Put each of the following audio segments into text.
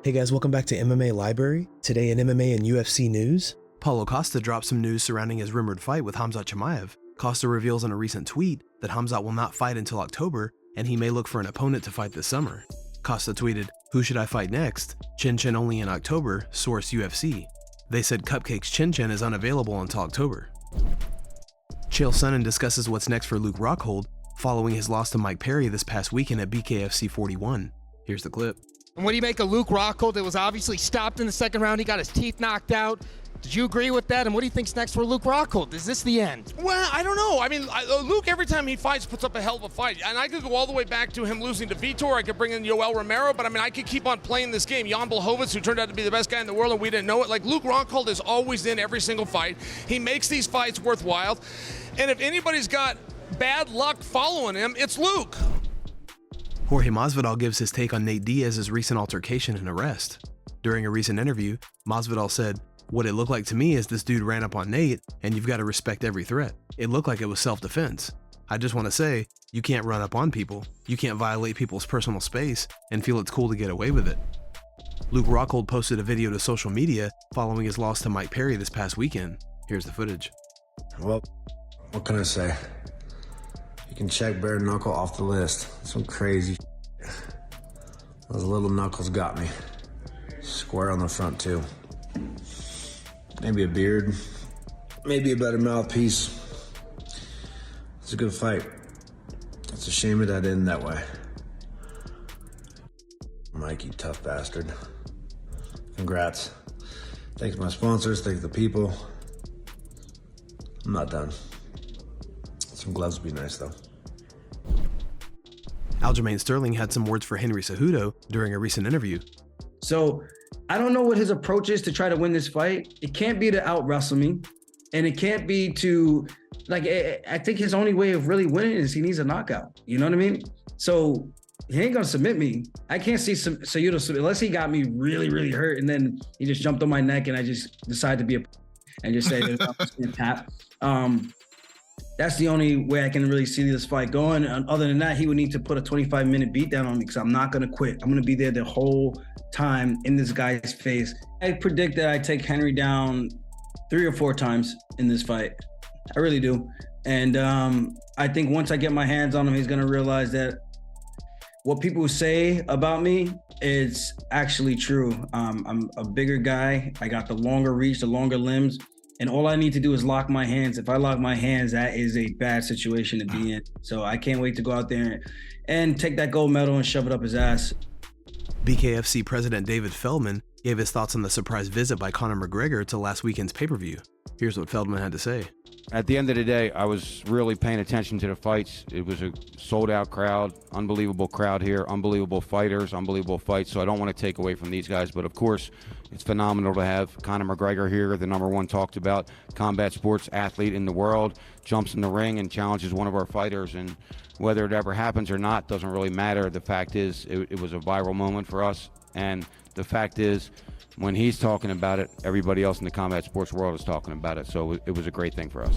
Hey guys, welcome back to MMA Library. Today in MMA and UFC news, Paulo Costa dropped some news surrounding his rumored fight with Khamzat Chimaev. Costa reveals in a recent tweet that Khamzat will not fight until October, and he may look for an opponent to fight this summer. Costa tweeted, "Who should I fight next? Chin Chin only in October, source UFC. They said Cupcake's Chin Chin is unavailable until October." Chael Sonnen discusses what's next for Luke Rockhold following his loss to Mike Perry this past weekend at BKFC 41. Here's the clip. And what do you make of Luke Rockhold? It was obviously stopped in the second round. He got his teeth knocked out. Did you agree with that? And what do you think's next for Luke Rockhold? Is this the end? Well, I don't know. I mean, Luke, every time he fights, puts up a hell of a fight. And I could go all the way back to him losing to Vitor. I could bring in Yoel Romero. But, I mean, I could keep on playing this game. Jan Blachowicz, who turned out to be the best guy in the world, and we didn't know it. Like, Luke Rockhold is always in every single fight. He makes these fights worthwhile. And if anybody's got bad luck following him, it's Luke. Jorge Masvidal gives his take on Nate Diaz's recent altercation and arrest. During a recent interview, Masvidal said, "What it looked like to me is this dude ran up on Nate, and you've got to respect every threat. It looked like it was self-defense. I just want to say, you can't run up on people, you can't violate people's personal space, and feel it's cool to get away with it." Luke Rockhold posted a video to social media following his loss to Mike Perry this past weekend. Here's the footage. Well, what can I say? You can check bare knuckle off the list. Some crazy Those little knuckles got me. Square on the front too. Maybe a beard, maybe a better mouthpiece. It's a good fight. It's a shame it had ended that way. Mike, you tough bastard. Congrats. Thanks to my sponsors, thanks to the people. I'm not done. Some gloves would be nice though. Aljamain Sterling had some words for Henry Cejudo during a recent interview. So I don't know what his approach is to try to win this fight. It can't be to out wrestle me, and it can't be to like. I think his only way of really winning is he needs a knockout. You know what I mean? So he ain't gonna submit me. I can't see Cejudo unless he got me really, really hurt, and then he just jumped on my neck, and I just decided to be and just say there's tap. That's the only way I can really see this fight going. And other than that, he would need to put a 25-minute beat down on me because I'm not going to quit. I'm going to be there the whole time in this guy's face. I predict that I take Henry down 3 or 4 times in this fight. I really do. And I think once I get my hands on him, he's going to realize that what people say about me is actually true. I'm a bigger guy. I got the longer reach, the longer limbs. And all I need to do is lock my hands. If I lock my hands, that is a bad situation to be in. So I can't wait to go out there and take that gold medal and shove it up his ass. BKFC President David Feldmen gave his thoughts on the surprise visit by Conor McGrgeor to last weekend's pay-per-view. Here's what Feldman had to say. At the end of the day, I was really paying attention to the fights. It was a sold-out crowd, unbelievable crowd here, unbelievable fighters, unbelievable fights. So I don't want to take away from these guys, but of course, it's phenomenal to have Conor McGrgeor here, the #1 talked about combat sports athlete in the world, jumps in the ring and challenges one of our fighters. And whether it ever happens or not doesn't really matter. The fact is, it was a viral moment for us. And the fact is, when he's talking about it, everybody else in the combat sports world is talking about it. So it was a great thing for us.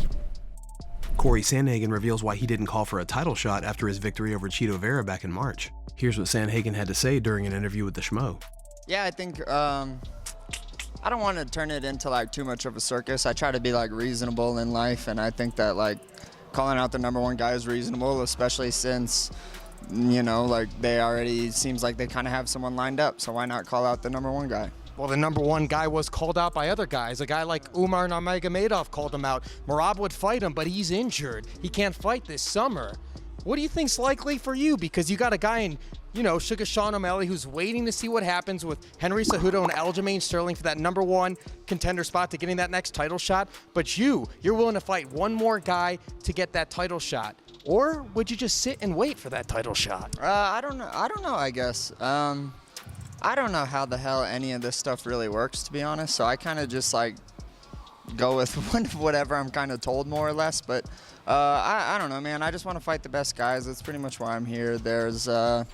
Cory Sandhagen reveals why he didn't call for a title shot after his victory over Chito Vera back in March. Here's what Sandhagen had to say during an interview with the Schmo. Yeah, I think I don't want to turn it into like too much of a circus. I try to be like reasonable in life, and I think that like calling out the #1 guy is reasonable, especially since, you know, like they already seems like they kind of have someone lined up. So why not call out the #1 guy? Well, the #1 guy was called out by other guys. A guy like Umar Nurmagomedov called him out. Merab would fight him, but he's injured. He can't fight this summer. What do you think's likely for you? Because you got a guy in, you know, Sugar Sean O'Malley who's waiting to see what happens with Henry Cejudo and Aljamain Sterling for that #1 contender spot to getting that next title shot. But you're willing to fight one more guy to get that title shot. Or would you just sit and wait for that title shot? I don't know, I guess. I don't know how the hell any of this stuff really works, to be honest. So I kind of just like go with whatever I'm kind of told, more or less. But I don't know, man. I just want to fight the best guys. That's pretty much why I'm here. There's I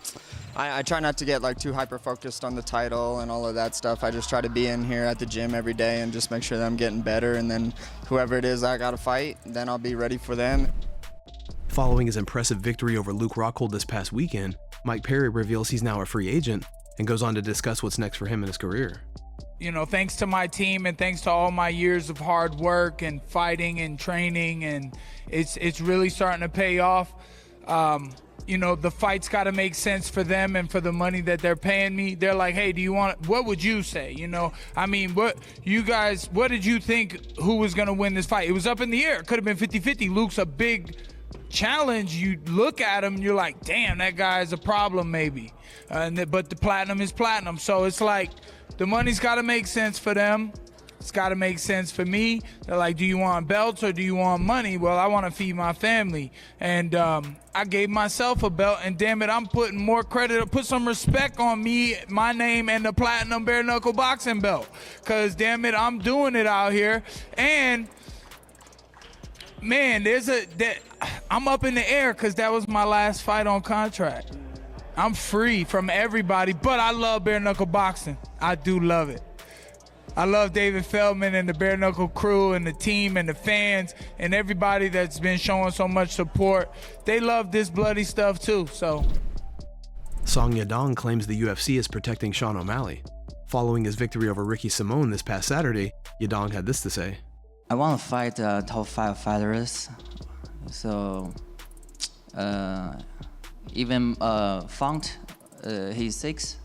try not to get like too hyper focused on the title and all of that stuff. I just try to be in here at the gym every day and just make sure that I'm getting better. And then whoever it is I got to fight, then I'll be ready for them. Following his impressive victory over Luke Rockhold this past weekend, Mike Perry reveals he's now a free agent and goes on to discuss what's next for him in his career. You know, thanks to my team and thanks to all my years of hard work and fighting and training, and it's really starting to pay off. You know, the fight's got to make sense for them and for the money that they're paying me. They're like, hey, what would you say? You know, I mean, what did you think who was going to win this fight? It was up in the air. It could have been 50-50. Luke's a big challenge. You look at him, you're like, damn, that guy's a problem maybe. But the platinum is platinum. So it's like the money's got to make sense for them. It's got to make sense for me. They're like, do you want belts or do you want money? Well, I want to feed my family. And I gave myself a belt, and damn it, I'm putting more credit, put some respect on me, my name, and the platinum bare knuckle boxing belt. Because damn it, I'm doing it out here. And man, I'm up in the air because that was my last fight on contract. I'm free from everybody, but I love bare knuckle boxing. I do love it. I love David Feldmen and the bare knuckle crew and the team and the fans and everybody that's been showing so much support. They love this bloody stuff too, so. Song Yadong claims the UFC is protecting Sean O'Malley. Following his victory over Ricky Simone this past Saturday, Yadong had this to say. I want to fight top 5 fighters. So, even Font, he's 6,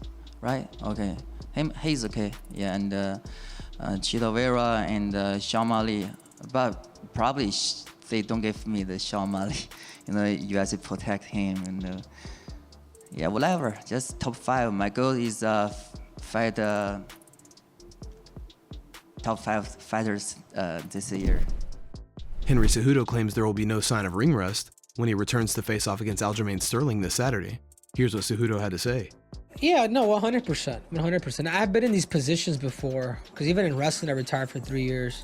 right? Okay. He's okay, yeah, and Chito Vera and Sean O'Malley, but probably they don't give me the Sean O'Malley, you know, UFC protect him, and yeah, whatever, just top 5. My goal is fight top 5 fighters this year. Henry Cejudo claims there will be no sign of ring rust when he returns to face off against Aljamain Sterling this Saturday. Here's what Cejudo had to say. Yeah, no, 100%. 100%. I've been in these positions before, because even in wrestling, I retired for 3 years.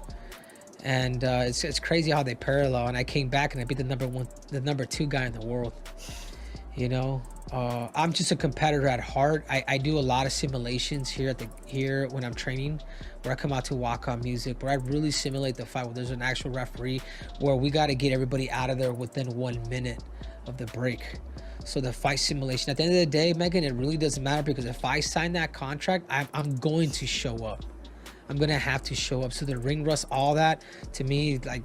And it's crazy how they parallel. And I came back and I beat the number 2 guy in the world. You know, I'm just a competitor at heart. I do a lot of simulations here when I'm training, where I come out to walk-on music, where I really simulate the fight, where there's an actual referee, where we got to get everybody out of there within 1 minute of the break. So the fight simulation, at the end of the day, Megan, it really doesn't matter, because if I sign that contract, I'm going to show up. I'm going to have to show up. So the ring rust, all that, to me, like,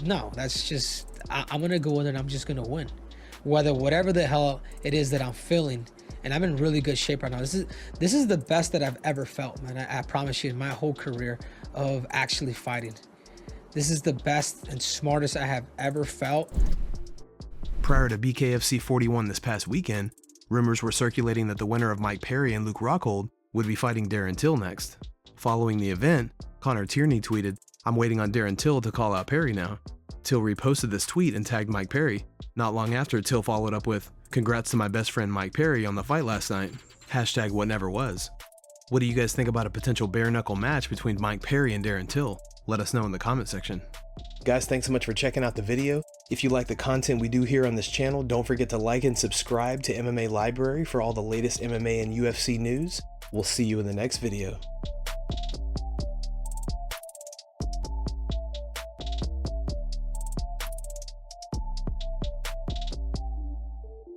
no, that's just, I'm going to go in there and I'm just going to win. Whatever the hell it is that I'm feeling, and I'm in really good shape right now. This is the best that I've ever felt, man. I promise you, in my whole career of actually fighting. This is the best and smartest I have ever felt. Prior to BKFC 41 this past weekend, rumors were circulating that the winner of Mike Perry and Luke Rockhold would be fighting Darren Till next. Following the event, Connor Tierney tweeted, "I'm waiting on Darren Till to call out Perry now." Till reposted this tweet and tagged Mike Perry. Not long after, Till followed up with, "Congrats to my best friend Mike Perry on the fight last night. Hashtag what never was." What do you guys think about a potential bare knuckle match between Mike Perry and Darren Till? Let us know in the comment section. Guys, thanks so much for checking out the video. If you like the content we do here on this channel, don't forget to like and subscribe to MMA Library for all the latest MMA and UFC news. We'll see you in the next video.